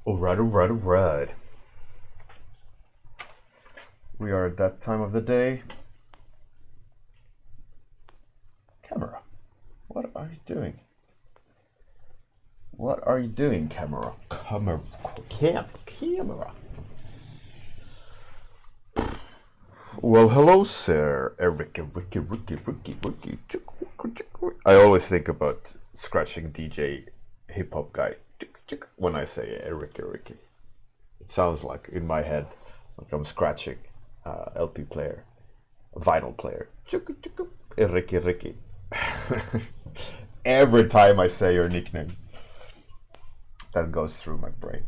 Alright. We are at that time of the day. Camera, what are you doing? What are you doing, camera? Camera. Well, hello, sir. Ricky. I always think about scratching DJ hip hop guy when I say Ricky. It sounds like in my head like I'm scratching LP player, vinyl player. Ricky. Every time I say your nickname, that goes through my brain.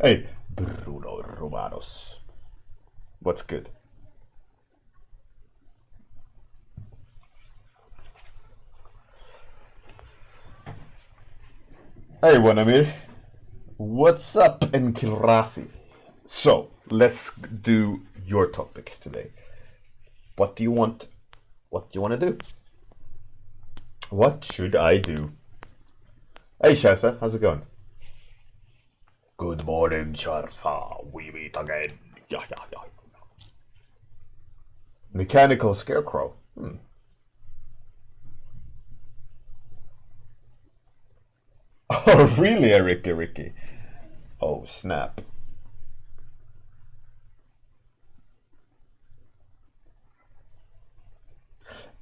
Hey, Bruno Romanos. What's good? Hey, Wanamir. What's up in Kilrathi? So, let's do your topics today. What do you want? What do you want to do? What should I do? Hey, Shartha, how's it going? Good morning, Shartha. We meet again. Yeah. Mechanical scarecrow. Oh, really, Ricky? Oh, snap.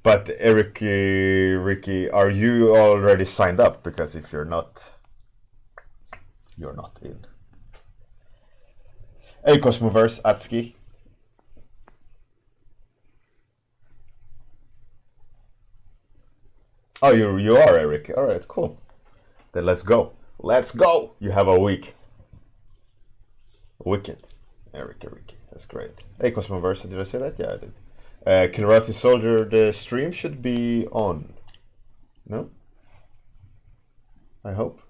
But Ricky, are you already signed up? Because if you're not in. Hey, Cosmoverse, Atski. Oh, you are Eric. All right, cool. Then let's go. Let's go. You have a week. Wicked, Ricky. That's great. Hey, Cosmoverse, did I say that? Yeah, I did. Kilrathi Soldier, the stream should be on. No? I hope.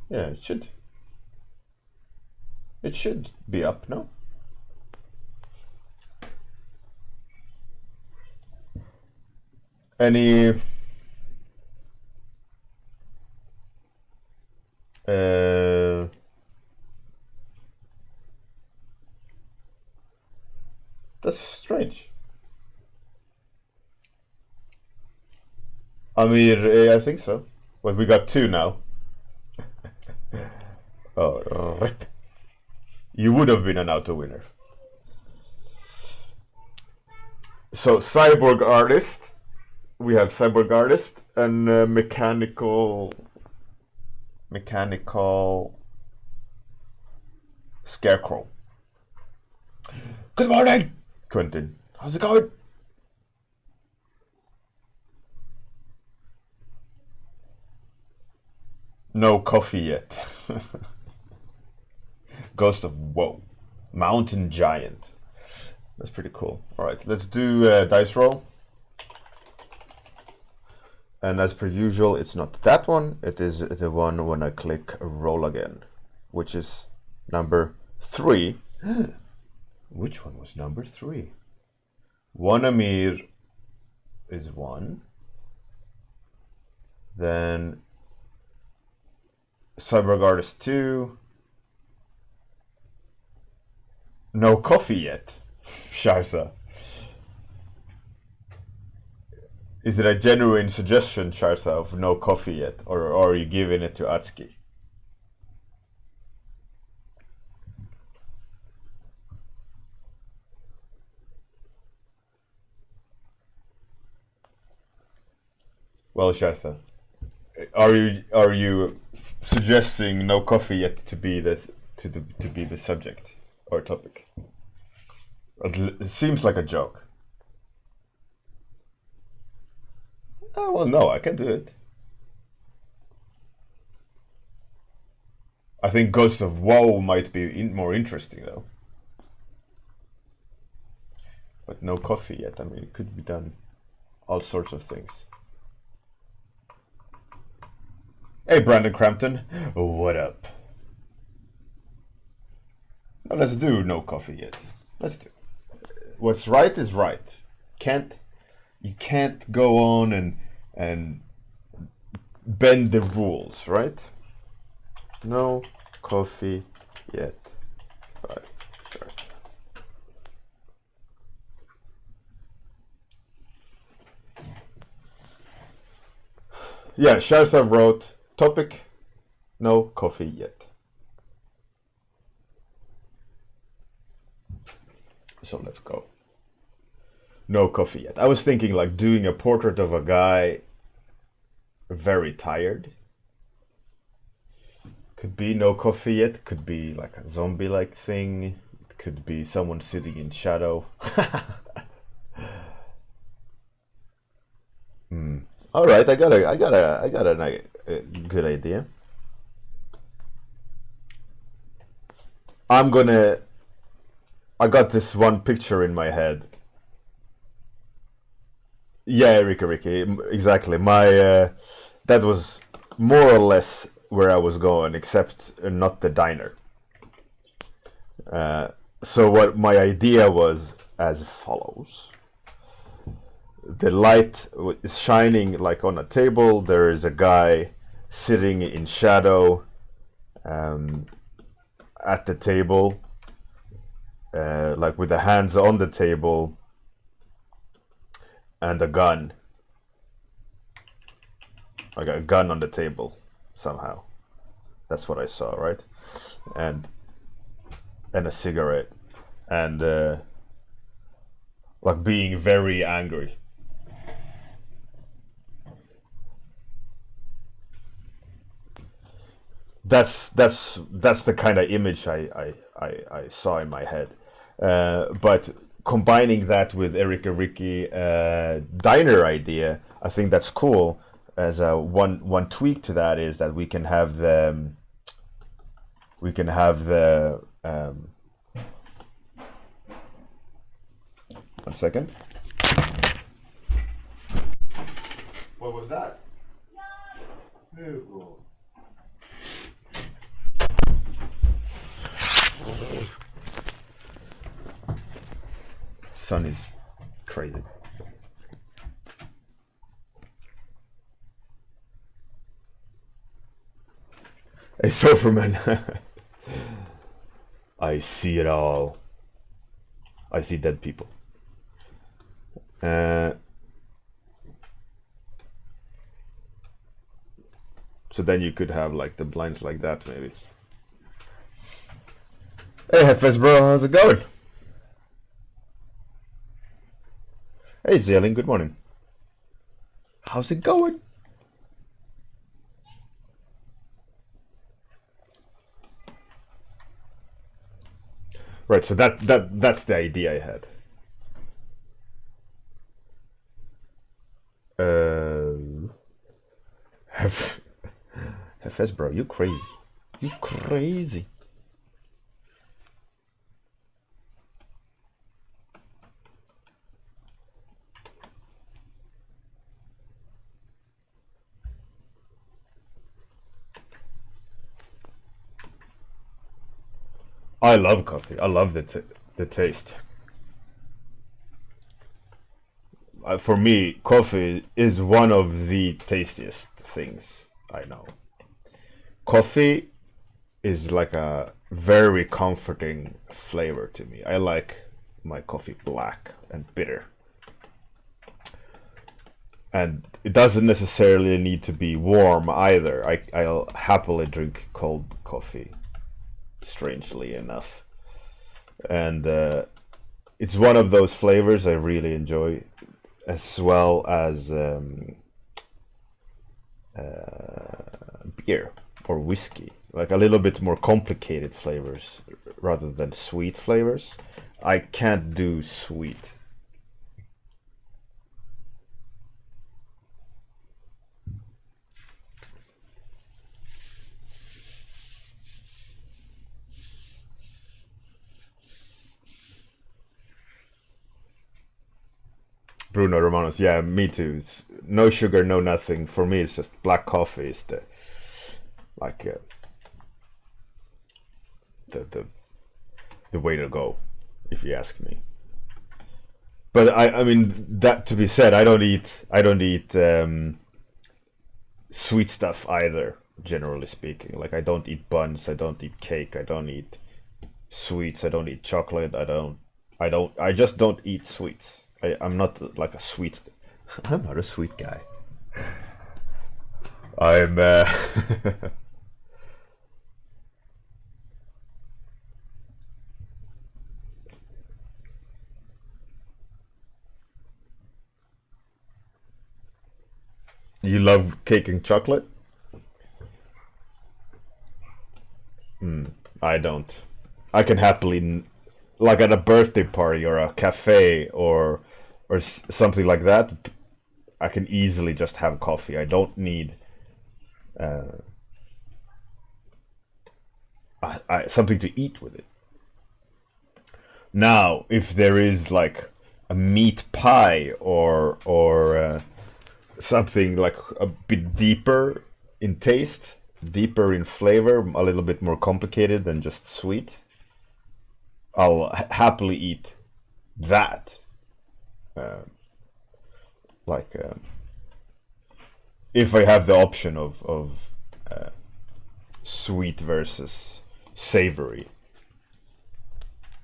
Yeah, it should. It should be up, no? Any that's strange. I mean, I think so. But we got two now. Oh, rip. You would have been an auto winner. So, Cyborg Artist. We have Cyborg Artist and Mechanical Scarecrow. Good morning, Quentin. How's it going? No coffee yet. Ghost of Woe. Mountain Giant. That's pretty cool. Alright, let's do dice roll. And as per usual, it's not that one. It is the one when I click roll again, which is number 3. Which one was number 3? Wanamir is 1. Then Cyborg Artist 2. No coffee yet. Shartha. Is it a genuine suggestion, Shartha, of no coffee yet? Or are you giving it to Atsuki? Well, Shartha, are you suggesting no coffee yet to be the subject or topic? It seems like a joke. Oh, well, no, I can do it. I think Ghost of Woe might be more interesting, though. But no coffee yet. I mean, it could be done all sorts of things. Hey, Brandon Crampton. What up? Now let's do no coffee yet. Let's do. What's right is right. You can't go on and bend the rules, right? No coffee yet. 5 stars. Yeah, Shartha wrote topic, no coffee yet. So let's go. No coffee yet. I was thinking like doing a portrait of a guy very tired. Could be no coffee yet, could be like a zombie-like thing, it could be someone sitting in shadow. All right, I got a good idea. I got this one picture in my head. Yeah, Ricky, exactly. That was more or less where I was going, except not the diner. So what my idea was as follows. The light is shining like on a table. There is a guy sitting in shadow at the table, like with the hands on the table and a gun. Like a gun on the table somehow. That's what I saw, right? And a cigarette, and like being very angry. That's the kind of image I saw in my head. But combining that with Erika Ricky diner idea, I think that's cool. As a one tweak to that is that we can have the one second. What was that? No. Sun is crazy. Hey, Surferman. I see it all. I see dead people. So then you could have like the blinds like that, maybe. Hey, Hefes, bro, how's it going? Hey, Zelin, good morning. How's it going? Right, so that's the idea I had. Hefes, bro, you crazy. You crazy. I love coffee. I love the taste. For me, coffee is one of the tastiest things I know. Coffee is like a very comforting flavor to me. I like my coffee black and bitter. And it doesn't necessarily need to be warm either. I'll happily drink cold coffee, strangely enough. And it's one of those flavors I really enjoy, as well as beer or whiskey, like a little bit more complicated flavors rather than sweet flavors. I can't do sweet. Bruno Romanos, yeah, me too. It's no sugar, no nothing. For me, it's just black coffee is the like the way to go, if you ask me. But I mean, that to be said, I don't eat sweet stuff either, generally speaking. Like, I don't eat buns, I don't eat cake, I don't eat sweets, I don't eat chocolate, I just don't eat sweets. I'm not like a sweet. I'm not a sweet guy. I'm. You love cake and chocolate? I don't. I can happily, like at a birthday party or a cafe or something like that. I can easily just have coffee. I don't need something to eat with it. Now, if there is like a meat pie or something like a bit deeper in taste, deeper in flavor, a little bit more complicated than just sweet, I'll happily eat that. Uh, like if I have the option of sweet versus savory,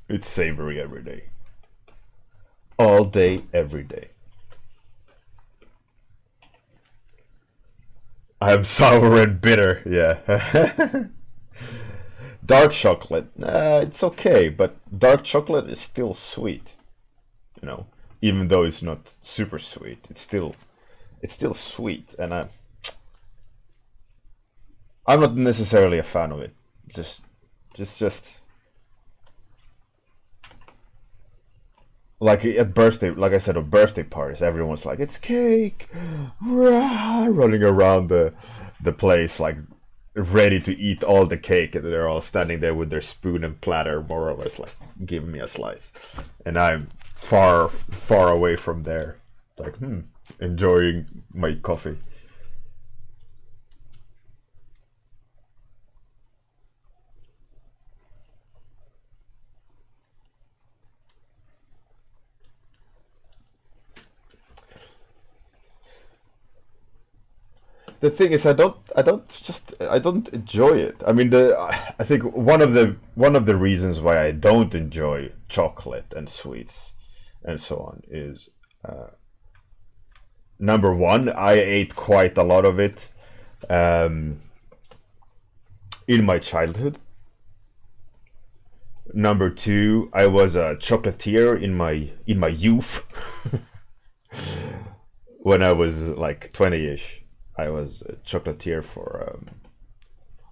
it's savory every day, all day, every day. I'm sour and bitter, yeah. Dark chocolate, it's okay, but dark chocolate is still sweet, you know, even though it's not super sweet. It's still sweet, and I'm not necessarily a fan of it. Just like at birthday, like I said, at birthday parties, everyone's like, "It's cake," rah, running around the place like ready to eat all the cake, and they're all standing there with their spoon and platter, more or less, like, "Give me a slice," and I'm far, far away from there, like, enjoying my coffee. The thing is, I don't enjoy it. I mean, I think one of the reasons why I don't enjoy chocolate and sweets and so on is, number one, I ate quite a lot of it um, in my childhood. Number two, I was a chocolatier in my youth. When I was like 20-ish, I was a chocolatier for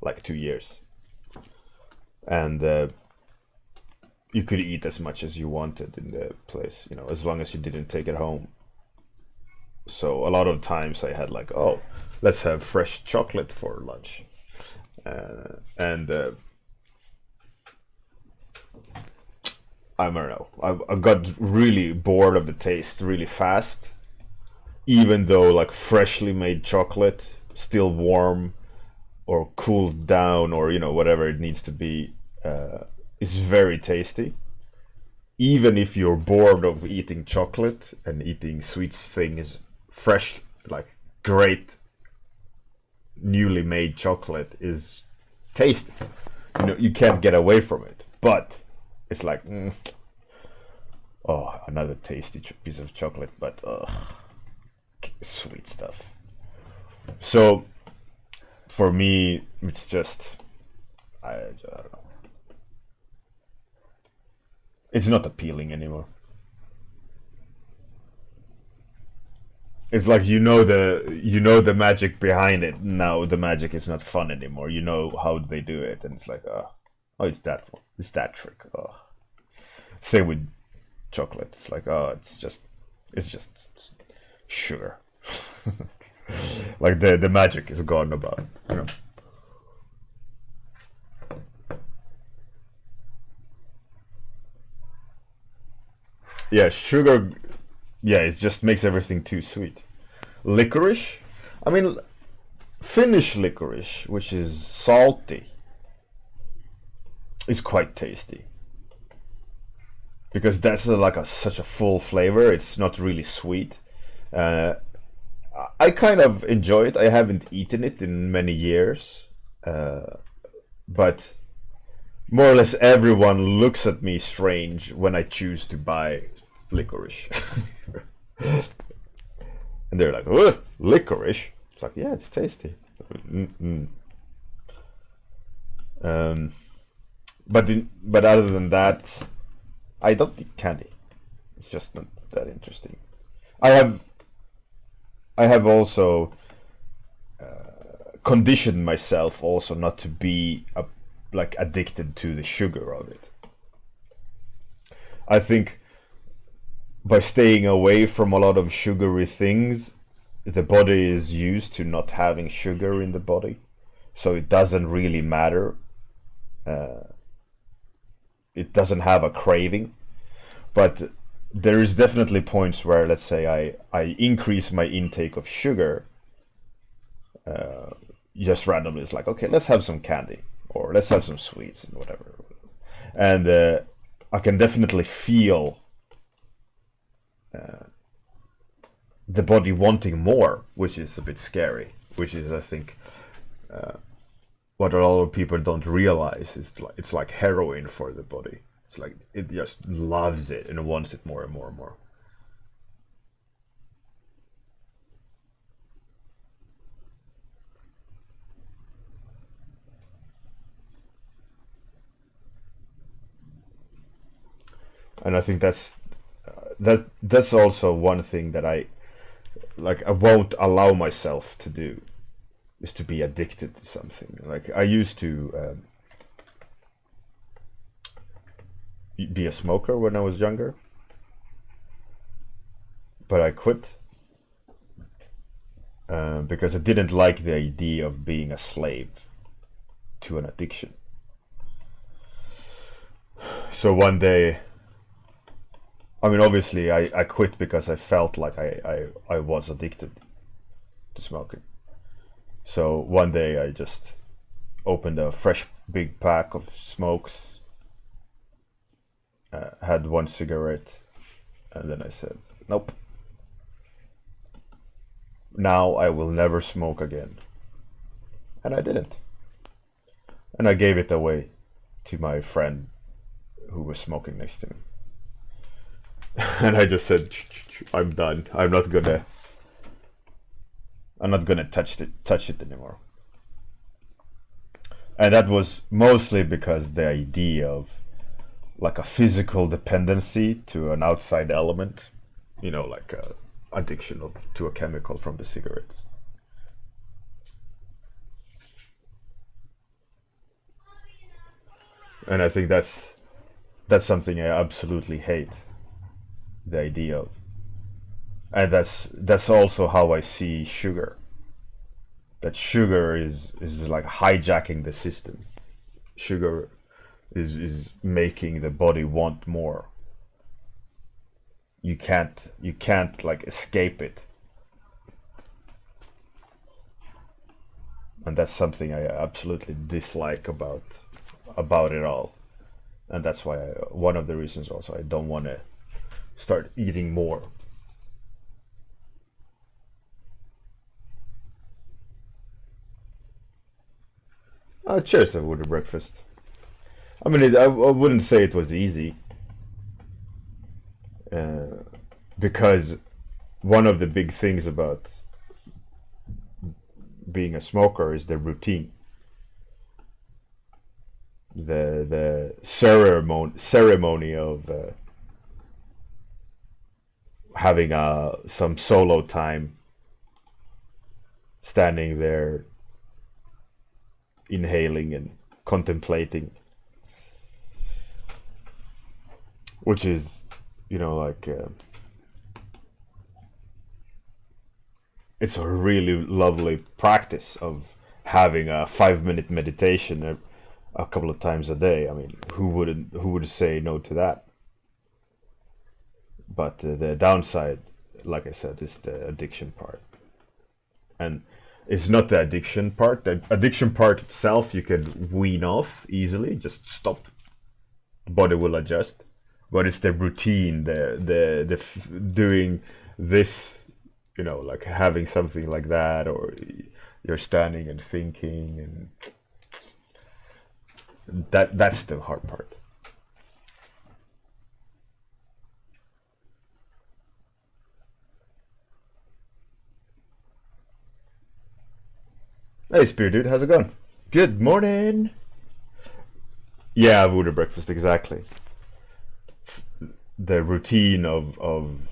like 2 years, and you could eat as much as you wanted in the place, as long as you didn't take it home. So a lot of times I had like, oh, let's have fresh chocolate for lunch, and I don't know. I got really bored of the taste really fast, even though like freshly made chocolate, still warm or cooled down, or whatever it needs to be, is very tasty. Even if you're bored of eating chocolate and eating sweet things, fresh, like great newly made chocolate is tasty. You can't get away from it. But it's like, oh, another tasty piece of chocolate, but sweet stuff. So for me, it's just, I don't know. It's not appealing anymore. It's like, the magic behind it. Now the magic is not fun anymore. You know how they do it, and it's like, oh, it's that one. It's that trick. Oh. Same with chocolate. It's like, oh, it's just sugar. Like the magic is gone about. Yeah, sugar. Yeah, it just makes everything too sweet. Licorice. I mean, Finnish licorice, which is salty, is quite tasty because that's such a full flavor. It's not really sweet. Uh, I kind of enjoy it. I haven't eaten it in many years, but more or less everyone looks at me strange when I choose to buy licorice. And they're like, "Ugh, licorice?" It's like, yeah, it's tasty. Mm-mm. But other than that, I don't eat candy. It's just not that interesting. I have also conditioned myself also not to be like addicted to the sugar of it. I think by staying away from a lot of sugary things, the body is used to not having sugar in the body, so it doesn't really matter. It doesn't have a craving, but there is definitely points where, let's say, I increase my intake of sugar just randomly. It's like, okay, let's have some candy, or let's have some sweets and whatever. And I can definitely feel the body wanting more, which is a bit scary, which is, I think, what a lot of people don't realize is it's like heroin for the body. It's like it just loves it and wants it more and more and more. And I think that's also one thing that I won't allow myself to do, is to be addicted to something. Like I used to be a smoker when I was younger, but I quit because I didn't like the idea of being a slave to an addiction. So one day, I mean, obviously I quit because I felt like I was addicted to smoking. So one day I just opened a fresh big pack of smokes, had one cigarette, and then I said, nope, now I will never smoke again. And I didn't. And I gave it away to my friend who was smoking next to me. And I just said, I'm done. I'm not gonna touch it anymore. And that was mostly because the idea of like a physical dependency to an outside element, like addiction to a chemical from the cigarettes. And I think that's something I absolutely hate, the idea of. And that's also how I see sugar. That sugar is like hijacking the system. Sugar is making the body want more. You can't like escape it. And that's something I absolutely dislike about it all. And that's why one of the reasons also I don't want to start eating more. Cheers, with the breakfast. I mean, I wouldn't say it was easy, because one of the big things about being a smoker is the routine, the ceremony of having some solo time, standing there, inhaling and contemplating, which is, it's a really lovely practice of having a 5-minute meditation a couple of times a day. I mean, who would say no to that? But the downside, like I said, is the addiction part. And it's not the addiction part. The addiction part itself you can wean off easily, just stop. The body will adjust. But it's the routine, the doing this you know, like having something like that, or you're standing and thinking, and that's the hard part. Hey, Spear Dude, how's it going? Good morning. Yeah, Voodoo breakfast, exactly. The routine of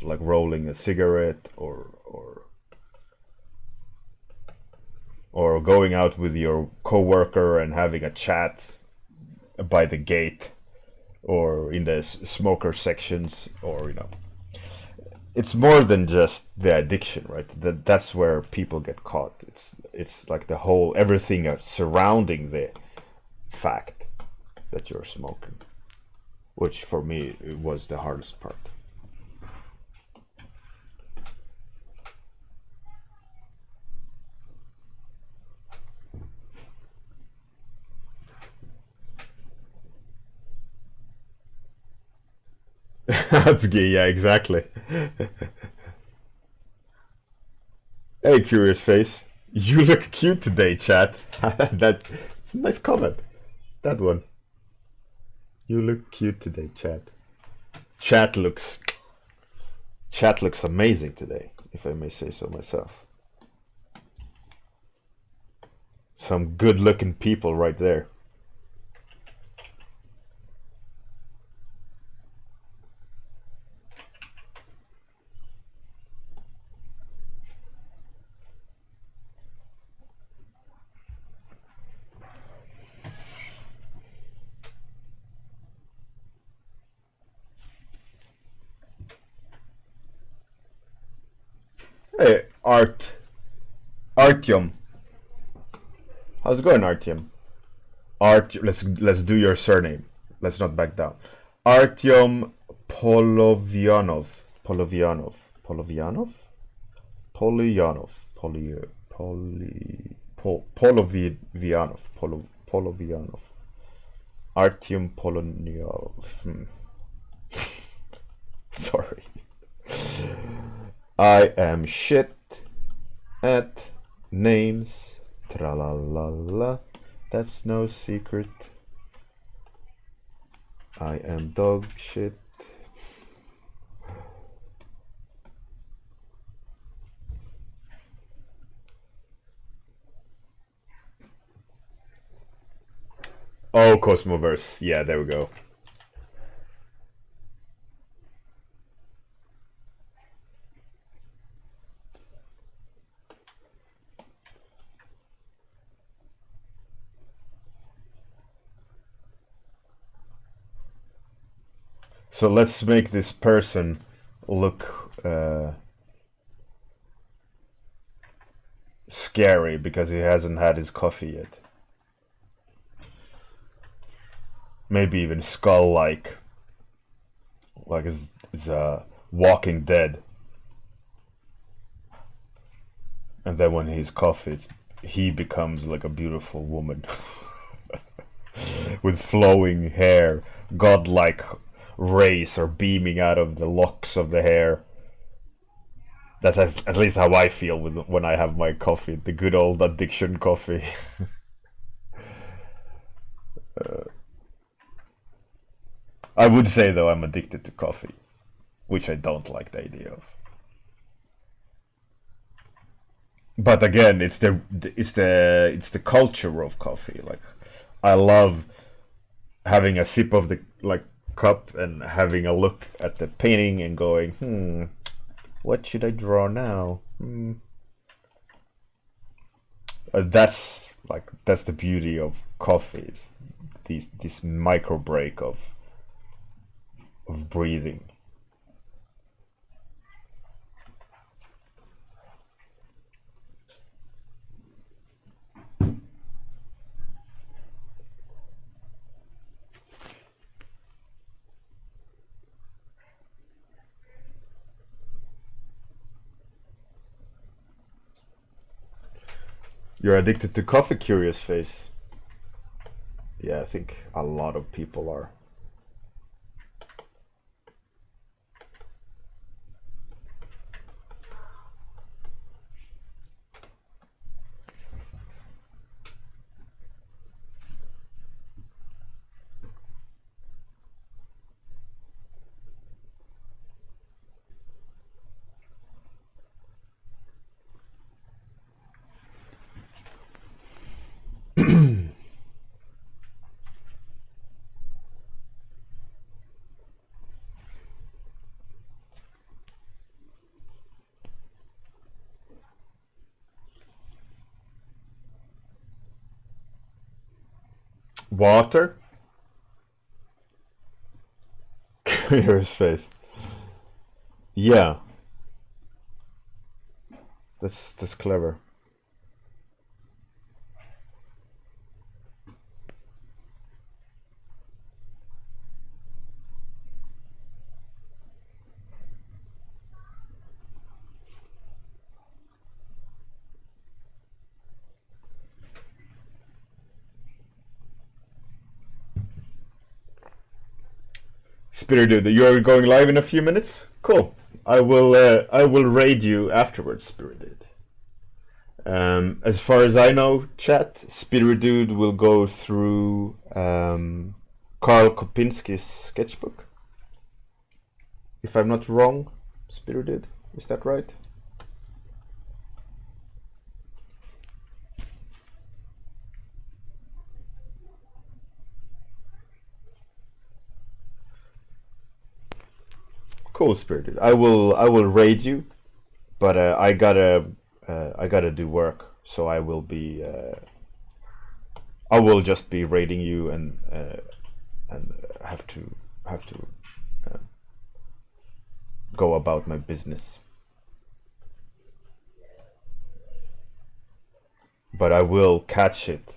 like rolling a cigarette, or going out with your coworker and having a chat by the gate, or in the smoker sections, or you know, it's more than just the addiction, right? That's where people get caught. It's like the whole everything surrounding the fact that you're smoking, which for me it was the hardest part. That's gay, yeah, exactly. Hey, curious face, you look cute today, chat. That's a nice comment. That one. You look cute today, chat. Chat looks Chat looks amazing today, if I may say so myself. Some good-looking people right there. Hey, Artyom. How's it going, Artyom? Let's do your surname. Let's not back down. Artyom Polovanov. Polovanov. Polovanov? Polyanov. Polovanov. Polovanov. Artyom Polonyov. Sorry. I am shit at names. Tra-la-la-la. That's no secret. I am dog shit. Oh, Cosmoverse. Yeah, there we go. So let's make this person look scary because he hasn't had his coffee yet. Maybe even skull-like, like it's Walking Dead. And then when he's coffee, he becomes like a beautiful woman with flowing hair, godlike rays are beaming out of the locks of the hair. That's at least how I feel when I have my coffee, the good old addiction coffee. I would say though I'm addicted to coffee, which I don't like the idea of. But again, it's the culture of coffee. Like, I love having a sip of the like cup and having a look at the painting and going, what should I draw now? That's the beauty of coffee. Is this micro break of breathing. You're addicted to coffee, curious face. Yeah, I think a lot of people are. Water. Clear space. Yeah. That's clever. Spitter dude, you're going live in a few minutes? Cool. I will raid you afterwards, Spitter dude. As far as I know, chat, Spitter dude will go through Karl Kopinski's sketchbook. If I'm not wrong, Spitter dude, is that right? Cool, Spirit dude. I will raid you, but I gotta do work, so I will be I will just be raiding you and have to go about my business. But I will catch it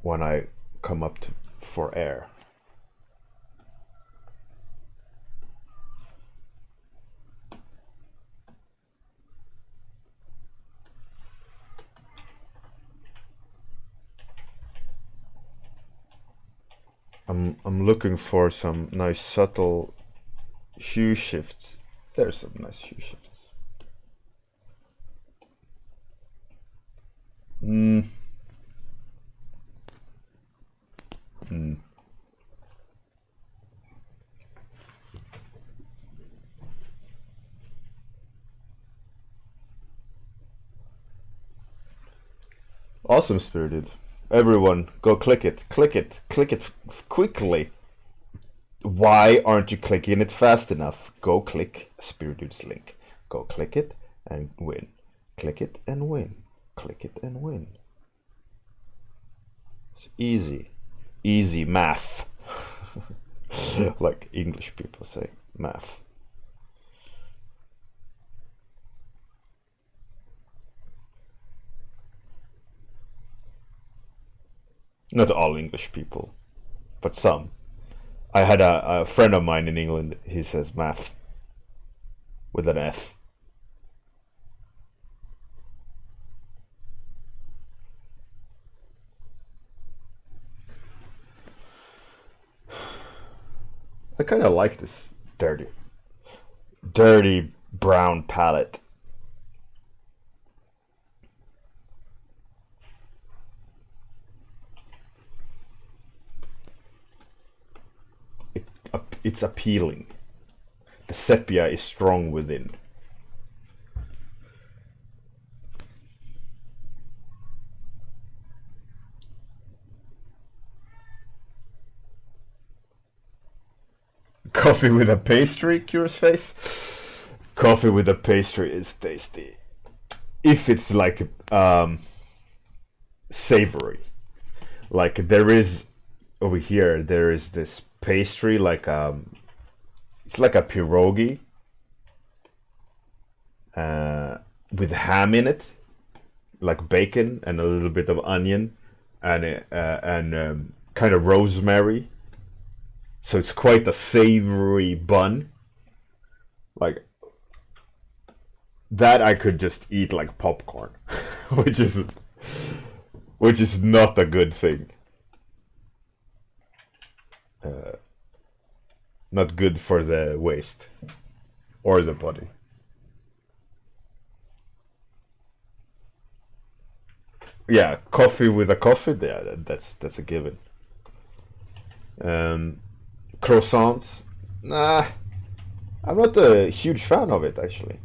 when I come up for air. I'm looking for some nice subtle hue shifts. There's some nice hue shifts. Awesome, Spirited. Everyone, go click it. Click it. Click it quickly. Why aren't you clicking it fast enough? Go click Spiritude's link. Go click it and win. Click it and win. Click it and win. It's easy. Easy math. Like English people say, math. Not all English people, but some. I had a friend of mine in England, he says math with an F. I kind of like this dirty brown palette. It's appealing. The sepia is strong within. Coffee with a pastry, Curious Face? Coffee with a pastry is tasty. If it's like savory. Like there is over here, there is this pastry like it's like a pierogi with ham in it, like bacon and a little bit of onion and kind of rosemary. So it's quite a savory bun. Like that I could just eat like popcorn, which is not a good thing. Not good for the waist or the body. Yeah, coffee with a coffee. Yeah, that's a given. Croissants. Nah, I'm not a huge fan of it actually.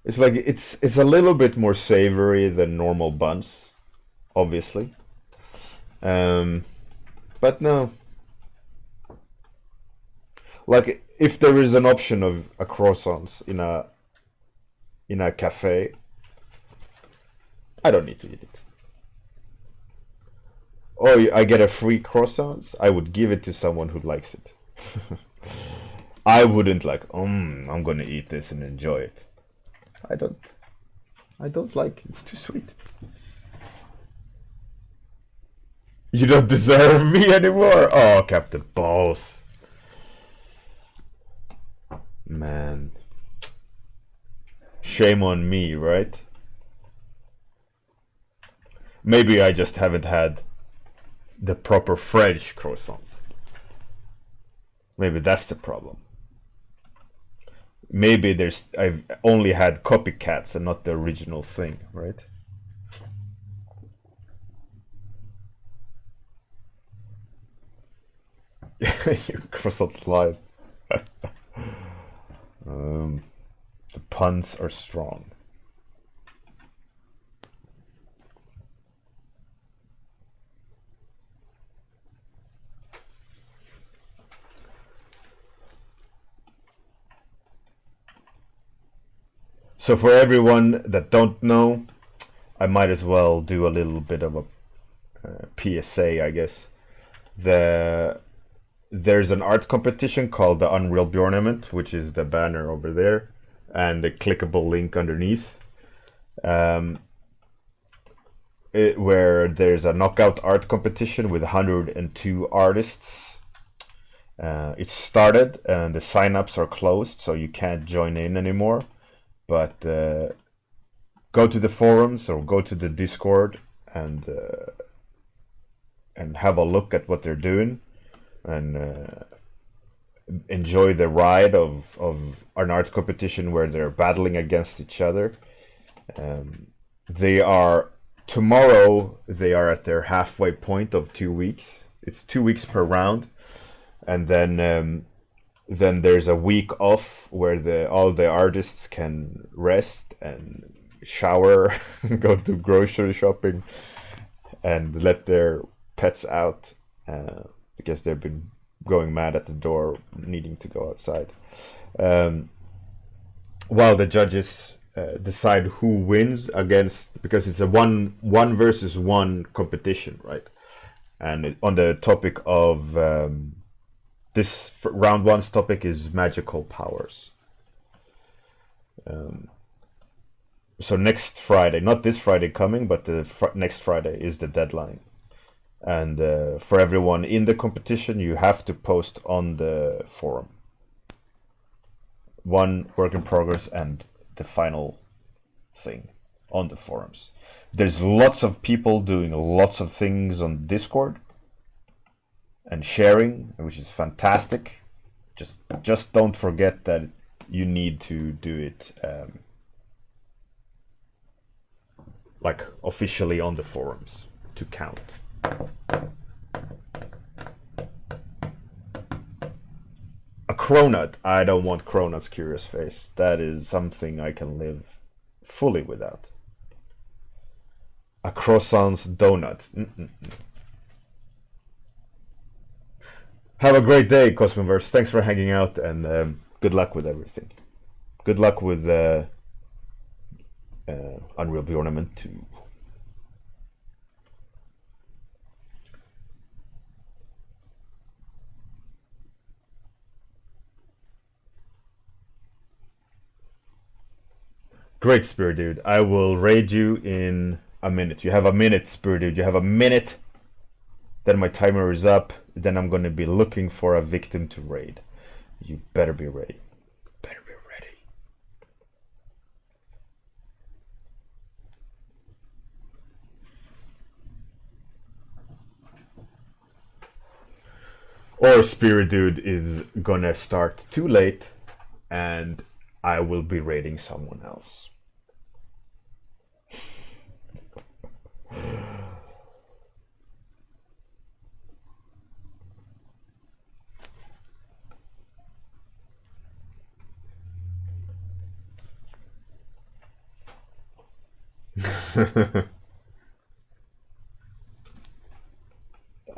It's like it's a little bit more savory than normal buns, obviously. But no. Like if there is an option of a croissants in a cafe, I don't need to eat it. Oh, I get a free croissant? I would give it to someone who likes it. I wouldn't like, I'm gonna eat this and enjoy it. I don't like it. It's too sweet. You don't deserve me anymore? Oh, Captain Boss. Man. Shame on me, right? Maybe I just haven't had the proper French croissants. Maybe that's the problem. Maybe I've only had copycats and not the original thing, right? Your croissant live. The puns are strong. So for everyone that don't know, I might as well do a little bit of a PSA, I guess. There's an art competition called the Unreal Bjornament, which is the banner over there, and the clickable link underneath, where there's a knockout art competition with 102 artists. It's started and the sign-ups are closed, so you can't join in anymore. But go to the forums or go to the Discord and have a look at what they're doing, and enjoy the ride of an art competition where they're battling against each other. Tomorrow they are at their halfway point of 2 weeks. It's 2 weeks per round, and then there's a week off where all the artists can rest and shower, go to grocery shopping, and let their pets out, because they've been going mad at the door, needing to go outside. While the judges decide who wins because it's a one versus one competition, right? And on the topic of this round one's topic is magical powers. So next Friday, not this Friday coming, but the next Friday is the deadline. And for everyone in the competition, you have to post on the forum one work in progress and the final thing on the forums. There's lots of people doing lots of things on Discord and sharing, which is fantastic. Just don't forget that you need to do it like officially on the forums to count. A cronut. I don't want cronut's curious face. That is something I can live fully without. A croissant's donut. Have a great day, Cosmoverse. Thanks for hanging out, and good luck with everything. Good luck with Unreal Bjornament 2. Great, Spirit Dude. I will raid you in a minute. You have a minute, Spirit Dude. You have a minute. Then my timer is up. Then I'm going to be looking for a victim to raid. You better be ready. Better be ready. Or Spirit Dude is gonna start too late and I will be raiding someone else.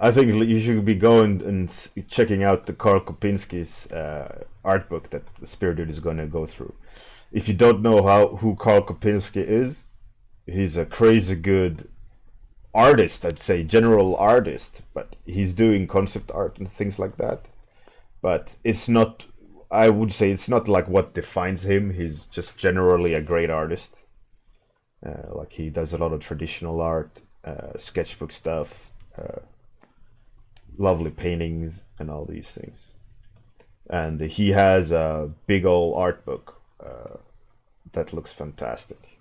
I think you should be going and checking out the Karl Kopinski's art book that the Spirit Dude is going to go through. If you don't know who Karl Kopinski is, he's a crazy good artist, I'd say, general artist, but he's doing concept art and things like that. But it's not, I would say it's not like what defines him. He's just generally a great artist. Like he does a lot of traditional art, sketchbook stuff, lovely paintings, and all these things. And he has a big old art book that looks fantastic.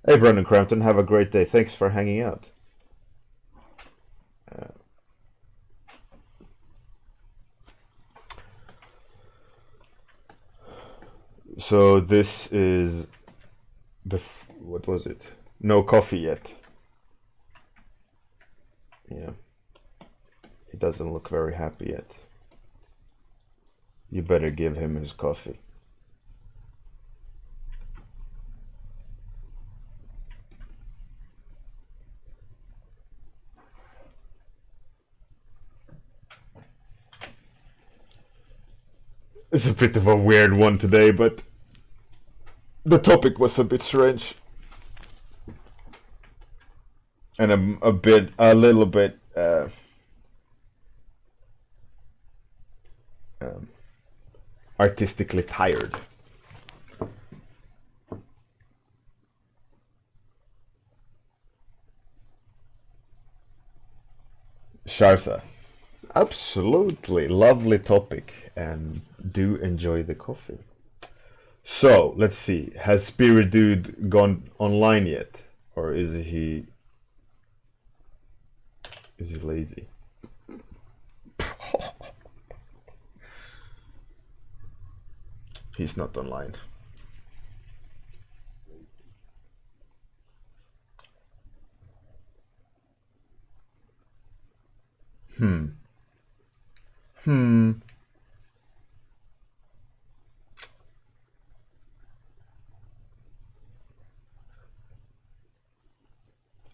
Hey, Brendan Crampton, have a great day. Thanks for hanging out. So this is what was it? No coffee yet. Yeah. He doesn't look very happy yet. You better give him his coffee. It's a bit of a weird one today, but the topic was a bit strange. And a little bit artistically tired. Shartha, absolutely lovely topic, and do enjoy the coffee. So let's see, has Spirit Dude gone online yet, or is he lazy? He's not online.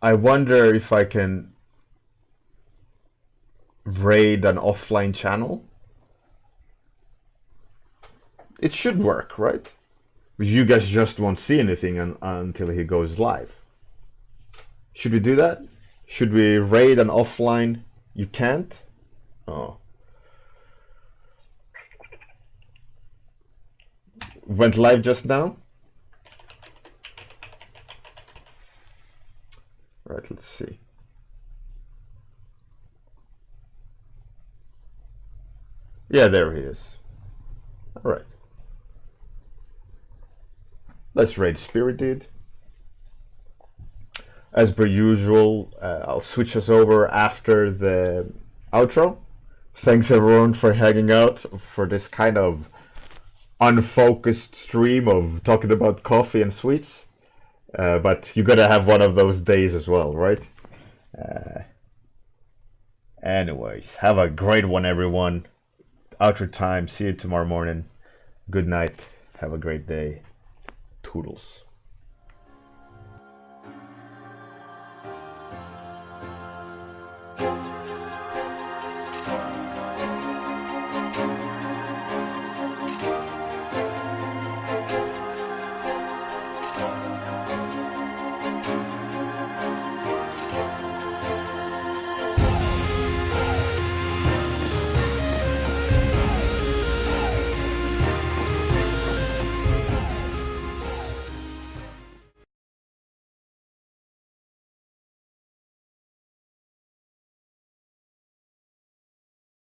I wonder if I can raid an offline channel. It should work, right? You guys just won't see anything until he goes live. Should we do that? Should we raid an offline? You can't? Oh. Went live just now? Right, let's see. Yeah, there he is. All right. Let's raid Spirit Dude. As per usual, I'll switch us over after the outro. Thanks everyone for hanging out for this kind of unfocused stream of talking about coffee and sweets. But you gotta have one of those days as well, right? Anyways, have a great one, everyone. Outro time. See you tomorrow morning. Good night. Have a great day. Toodles.